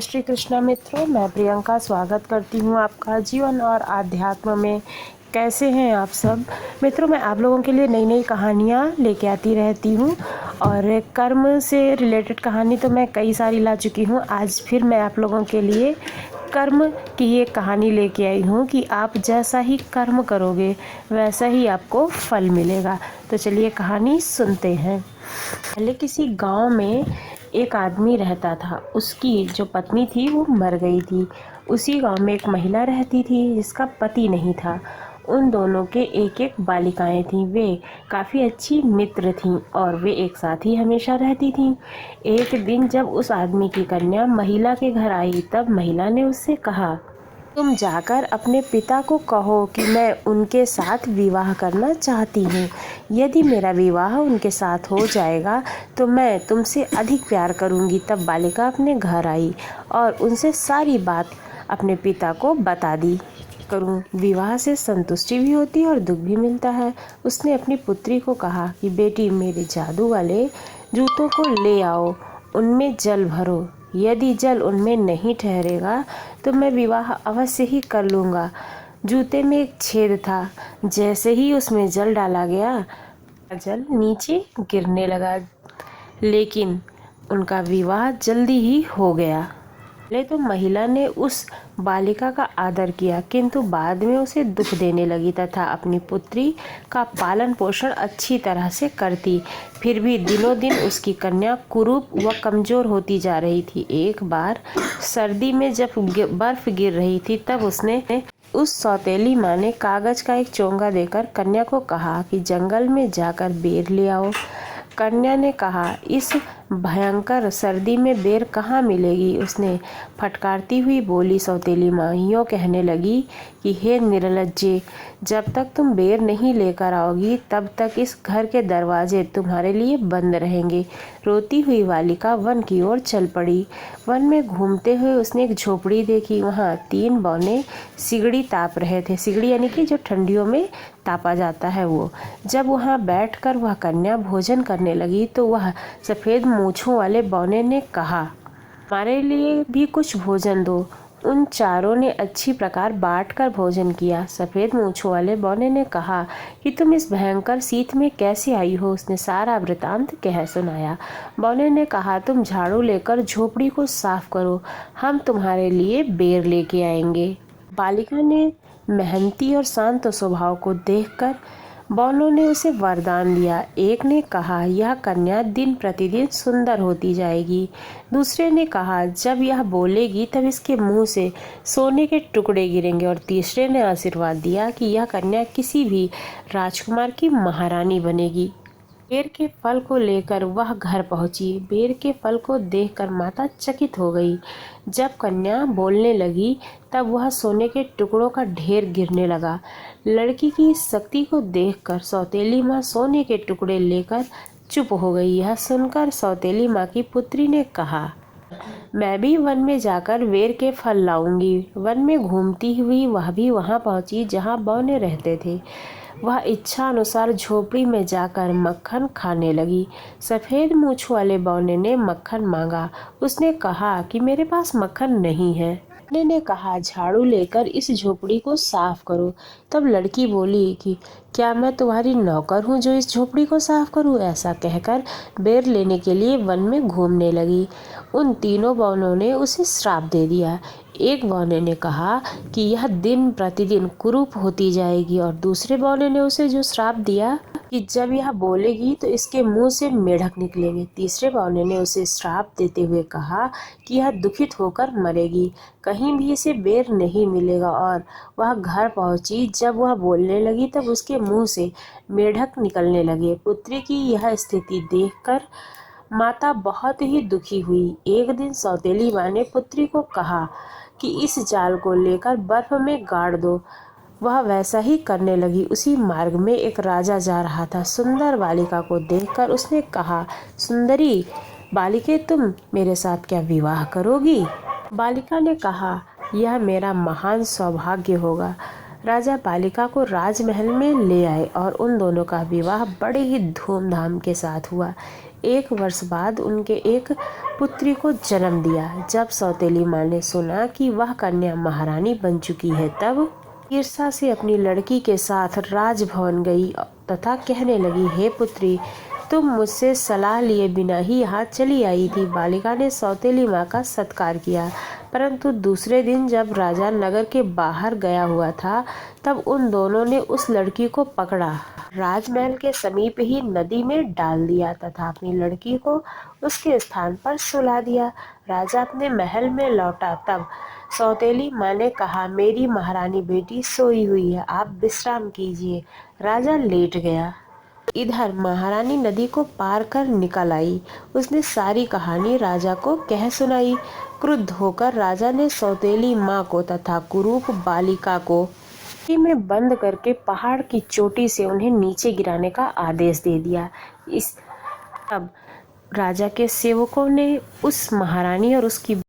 श्री कृष्णा मित्रों, मैं प्रियंका स्वागत करती हूँ आपका जीवन और आध्यात्म में। कैसे हैं आप सब मित्रों? मैं आप लोगों के लिए नई नई कहानियाँ लेके आती रहती हूँ और कर्म से रिलेटेड कहानी तो मैं कई सारी ला चुकी हूँ। आज फिर मैं आप लोगों के लिए कर्म की एक कहानी लेके आई हूँ कि आप जैसा ही कर्म करोगे वैसा ही आपको फल मिलेगा। तो चलिए कहानी सुनते हैं। पहले किसी गांव में एक आदमी रहता था। उसकी जो पत्नी थी वो मर गई थी। उसी गांव में एक महिला रहती थी जिसका पति नहीं था। उन दोनों के एक एक बालिकाएं थीं। वे काफ़ी अच्छी मित्र थीं और वे एक साथ ही हमेशा रहती थीं। एक दिन जब उस आदमी की कन्या महिला के घर आई तब महिला ने उससे कहा, तुम जाकर अपने पिता को कहो कि मैं उनके साथ विवाह करना चाहती हूँ। यदि मेरा विवाह उनके साथ हो जाएगा तो मैं तुमसे अधिक प्यार करूँगी। तब बालिका अपने घर आई और उनसे सारी बात अपने पिता को बता दी। करूँ विवाह से संतुष्टि भी होती है और दुख भी मिलता है। उसने अपनी पुत्री को कहा कि बेटी, मेरे जादू वाले जूतों को ले आओ, उनमें जल भरो। यदि जल उनमें नहीं ठहरेगा तो मैं विवाह अवश्य ही कर लूँगा। जूते में एक छेद था। जैसे ही उसमें जल डाला गया, जल नीचे गिरने लगा, लेकिन उनका विवाह जल्दी ही हो गया। पहले तो महिला ने उस बालिका का आदर किया, किंतु बाद में उसे दुख देने लगी तथा अपनी पुत्री का पालन पोषण अच्छी तरह से करती। फिर भी दिनों दिन उसकी कन्या कुरूप व कमज़ोर होती जा रही थी। एक बार सर्दी में जब बर्फ गिर रही थी तब उसने उस सौतेली माँ ने कागज़ का एक चोंगा देकर कन्या को कहा कि जंगल में जाकर बेर ले आओ। कन्या ने कहा, इस भयंकर सर्दी में बेर कहाँ मिलेगी? उसने फटकारती हुई बोली। सौतेली माँ यूँ कहने लगी कि हे निर्लज्जे, जब तक तुम बेर नहीं लेकर आओगी तब तक इस घर के दरवाजे तुम्हारे लिए बंद रहेंगे। रोती हुई बालिका वन की ओर चल पड़ी। वन में घूमते हुए उसने एक झोपड़ी देखी। वहाँ 3 बौने सिगड़ी ताप रहे थे। सिगड़ी यानी कि जो ठंडियों में तापा जाता है वो। जब वहाँ बैठकर वह कन्या भोजन करने लगी तो वह सफ़ेद मूँछों वाले बौने ने कहा, हमारे लिए भी कुछ भोजन दो। उन चारों ने अच्छी प्रकार बांटकर भोजन किया। सफ़ेद मूँछों वाले बौने ने कहा कि तुम इस भयंकर शीत में कैसे आई हो? उसने सारा वृतांत कह सुनाया। बौने ने कहा, तुम झाड़ू लेकर झोपड़ी को साफ करो, हम तुम्हारे लिए बेर लेके आएंगे। बालिका ने मेहनती और शांत स्वभाव को देखकर बौनों ने उसे वरदान दिया। एक ने कहा, यह कन्या दिन प्रतिदिन सुंदर होती जाएगी। दूसरे ने कहा, जब यह बोलेगी तब इसके मुंह से सोने के टुकड़े गिरेंगे। और तीसरे ने आशीर्वाद दिया कि यह कन्या किसी भी राजकुमार की महारानी बनेगी। बेर के फल को लेकर वह घर पहुंची। बेर के फल को देखकर माता चकित हो गई। जब कन्या बोलने लगी तब वह सोने के टुकड़ों का ढेर गिरने लगा। लड़की की इस शक्ति को देखकर सौतेली माँ सोने के टुकड़े लेकर चुप हो गई। यह सुनकर सौतेली माँ की पुत्री ने कहा, मैं भी वन में जाकर बेर के फल लाऊंगी। वन में घूमती हुई वह भी वहां पहुंची जहां बौने रहते थे। वह इच्छा अनुसार झोपड़ी में जाकर मक्खन खाने लगी। सफ़ेद मूँछ वाले बौने ने मक्खन मांगा। उसने कहा कि मेरे पास मक्खन नहीं है। बौने ने कहा, झाड़ू लेकर इस झोपड़ी को साफ करो। तब लड़की बोली कि क्या मैं तुम्हारी नौकर हूँ जो इस झोपड़ी को साफ करूँ? ऐसा कहकर बेर लेने के लिए वन में घूमने लगी। उन तीनों बौनों ने उसे श्राप दे दिया। एक बौने ने कहा कि यह दिन प्रतिदिन कुरूप होती जाएगी और दूसरे बौने ने उसे जो श्राप दिया कि जब यह बोलेगी तो इसके मुंह से मेढक निकलेंगे। तीसरे बौने ने उसे श्राप देते हुए कहा कि यह दुखित होकर मरेगी, कहीं भी इसे बेर नहीं मिलेगा। और वह घर पहुंची। जब वह बोलने लगी तब उसके मुंह से मेढक निकलने लगे। पुत्री की यह स्थिति देखकर माता बहुत ही दुखी हुई। एक दिन सौतेली माँ ने पुत्री को कहा कि इस जाल को लेकर बर्फ में गाड़ दो। वह वैसा ही करने लगी। उसी मार्ग में एक राजा जा रहा था। सुंदर बालिका को देखकर उसने कहा, सुंदरी बालिके, तुम मेरे साथ क्या विवाह करोगी? बालिका ने कहा, यह मेरा महान सौभाग्य होगा। राजा बालिका को राजमहल में ले आए और उन दोनों का विवाह बड़े ही धूमधाम के साथ हुआ। 1 वर्ष बाद उनके एक पुत्री को जन्म दिया। जब सौतेली माँ ने सुना कि वह कन्या महारानी बन चुकी है, तब ईर्ष्या से अपनी लड़की के साथ राजभवन गई तथा कहने लगी, हे पुत्री, तुम मुझसे सलाह लिए बिना ही यहाँ चली आई थी। बालिका ने सौतेली माँ का सत्कार किया, परंतु दूसरे दिन जब राजा नगर के बाहर गया हुआ था, तब उन दोनों ने उस लड़की को पकड़ा, राजमहल के समीप ही नदी में डाल दिया तथा अपनी लड़की को उसके स्थान पर सुला दिया। राजा अपने महल में लौटा, तब सौतेली माँ ने कहा, मेरी महारानी बेटी सोई हुई है, आप विश्राम कीजिए। राजा लेट गया। इधर महारानी नदी को पार कर निकल आई। उसने सारी कहानी राजा को कह सुनाई। क्रुद्ध होकर राजा ने सौतेली माँ को तथा कुरूप बालिका को कुटी में बंद करके पहाड़ की चोटी से उन्हें नीचे गिराने का आदेश दे दिया। तब राजा के सेवकों ने उस महारानी और उसकी